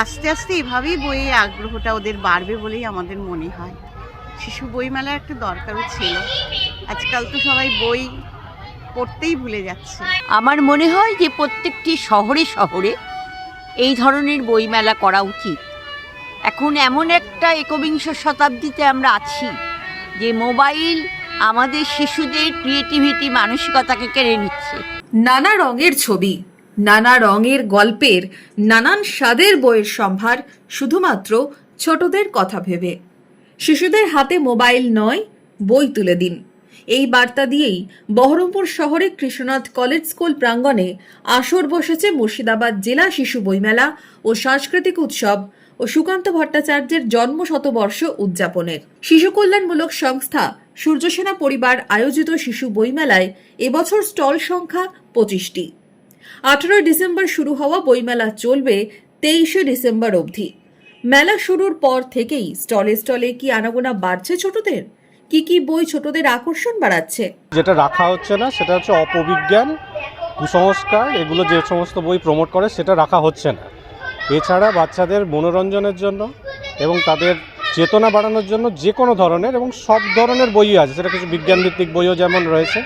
আস্তে আস্তে এভাবেই বইয়ে আগ্রহটা ওদের বাড়বে বলেই আমাদের মনে হয়। শিশু বইমেলা একটা দরকারও ছিল। আজকাল তো সবাই বই পড়তেই ভুলে যাচ্ছে। আমার মনে হয় যে প্রত্যেকটি শহরে শহরে এই ধরনের বইমেলা করা উচিত। এখন এমন একটা একবিংশ শতাব্দীতে আমরা আছি যে মোবাইল আমাদের শিশুদের ক্রিয়েটিভিটি মানসিকতাকে কেড়ে নিচ্ছে। নানা রঙের ছবি, নানা রঙের গল্পের, নানান স্বাদের বইয়ের সম্ভার শুধুমাত্র ছোটদের কথা ভেবে। শিশুদের হাতে মোবাইল নয়, বই তুলে দিন, এই বার্তা দিয়েই বহরমপুর শহরে কৃষ্ণনাথ কলেজ স্কুল প্রাঙ্গণে আসর বসেছে মুর্শিদাবাদ জেলা শিশু বইমেলা ও সাংস্কৃতিক উৎসব ও সুকান্ত ভট্টাচার্যের জন্ম শতবর্ষ উদযাপনের। শিশু কল্যাণমূলক সংস্থা সূর্যসেনা পরিবার আয়োজিত শিশু বইমেলায় এবছর স্টল সংখ্যা 25টি। 18 ডিসেম্বর শুরু হওয়া বইমেলা চলবে 23 ডিসেম্বর অবধি। মেলা শুরুর পর থেকেই স্টলে স্টলে কি আনাগোনা বাড়ছে ছোটদের? কি বই ছোটদের আকর্ষণ বাড়াচ্ছে? যেটা রাখা হচ্ছে না সেটা হচ্ছে অপবিজ্ঞান, কুসংস্কার, এগুলো যে সমস্ত বই প্রমোট করে সেটা রাখা হচ্ছে না। এছাড়া বাচ্চাদের মনোরঞ্জনের জন্য এবং তাদের চেতনা বাড়ানোর জন্য যে কোনো ধরনের এবং সব ধরনের বইই আছে। সেটা কিছু বিজ্ঞানভিত্তিক বইও যেমন রয়েছে,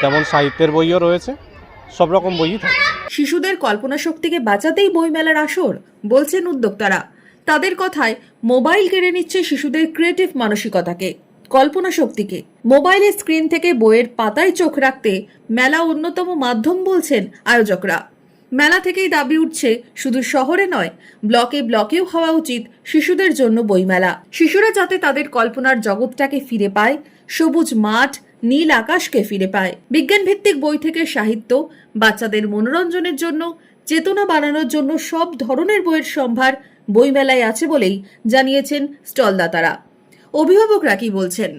তেমন সাহিত্যের বইও রয়েছে, সব রকম বইই থাকে। শিশুদের কল্পনা শক্তিকে বাঁচাতেই বইমেলার আসর বলছেন উদ্যোক্তারা। তাদের কথায় মোবাইল কেড়ে নিচ্ছে শিশুদের ক্রিয়েটিভ মানসিকতাকে, কল্পনা শক্তিকে। মোবাইলের স্ক্রিন থেকে বইয়ের পাতায় চোখ রাখতে মেলা অন্যতম মাধ্যম বলছেন আয়োজকরা। মেলা থেকেই দাবি উঠছে শুধু শহরে নয়, ব্লকে ব্লকেও হওয়া উচিত শিশুদের জন্য বইমেলা। শিশুরা যাতে তাদের কল্পনার জগৎটাকে ফিরে পায়, সবুজ মাঠ, নীল আকাশকে ফিরে পায়। বিজ্ঞান ভিত্তিক বই থেকে সাহিত্য, বাচ্চাদের মনোরঞ্জনের জন্য, চেতনা বাড়ানোর জন্য সব ধরনের বইয়ের সম্ভার বইমেলায় আছে বলেই জানিয়েছেন স্টলদাতারা। অভিভাবকরা কি বলছেন?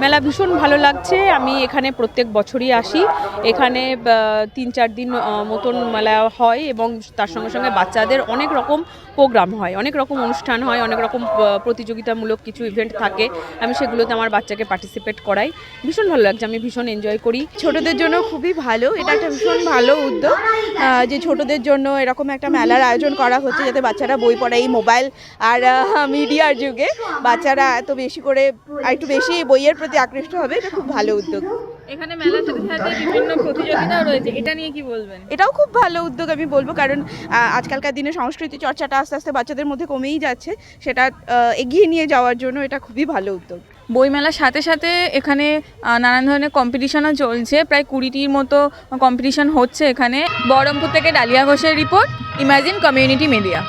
মেলা ভীষণ ভালো লাগছে। আমি এখানে প্রত্যেক বছরই আসি। এখানে 3-4 দিন মতন মেলা হয় এবং তার সঙ্গে সঙ্গে বাচ্চাদের অনেক রকম প্রোগ্রাম হয়, অনেক রকম অনুষ্ঠান হয়, অনেক রকম প্রতিযোগিতামূলক কিছু ইভেন্ট থাকে। আমি সেগুলোতে আমার বাচ্চাকে পার্টিসিপেট করাই। ভীষণ ভালো লাগছে, আমি ভীষণ এনজয় করি। ছোটদের জন্য খুবই ভালো, এটা একটা ভীষণ ভালো উদ্যোগ যে ছোটদের জন্য এরকম একটা মেলার আয়োজন করা হচ্ছে, যাতে বাচ্চারা বই পড়ে। এই মোবাইল আর মিডিয়ার যুগে বাচ্চারা এত বেশি করে একটু বেশি বইয়ের প্রতি আকৃষ্ট হবে, এটা খুব ভালো উদ্যোগ। এখানে মেলার সাথে সাথে বিভিন্ন প্রতিযোগিতাও রয়েছে, এটা নিয়ে কি বলবেন? এটাও খুব ভালো উদ্যোগ আমি বলবো, কারণ আজকালকার দিনে সংস্কৃতি চর্চাটা আস্তে আস্তে বাচ্চাদের মধ্যে কমেই যাচ্ছে, সেটা এগিয়ে নিয়ে যাওয়ার জন্য এটা খুবই ভালো উদ্যোগ। বইমেলার সাথে সাথে এখানে নানান ধরনের কম্পিটিশনও চলছে, প্রায় 20টির মতো কম্পিটিশন হচ্ছে এখানে। বহরমপুর থেকে ডালিয়া ঘোষের রিপোর্ট, ইমাজিন কমিউনিটি মিডিয়া।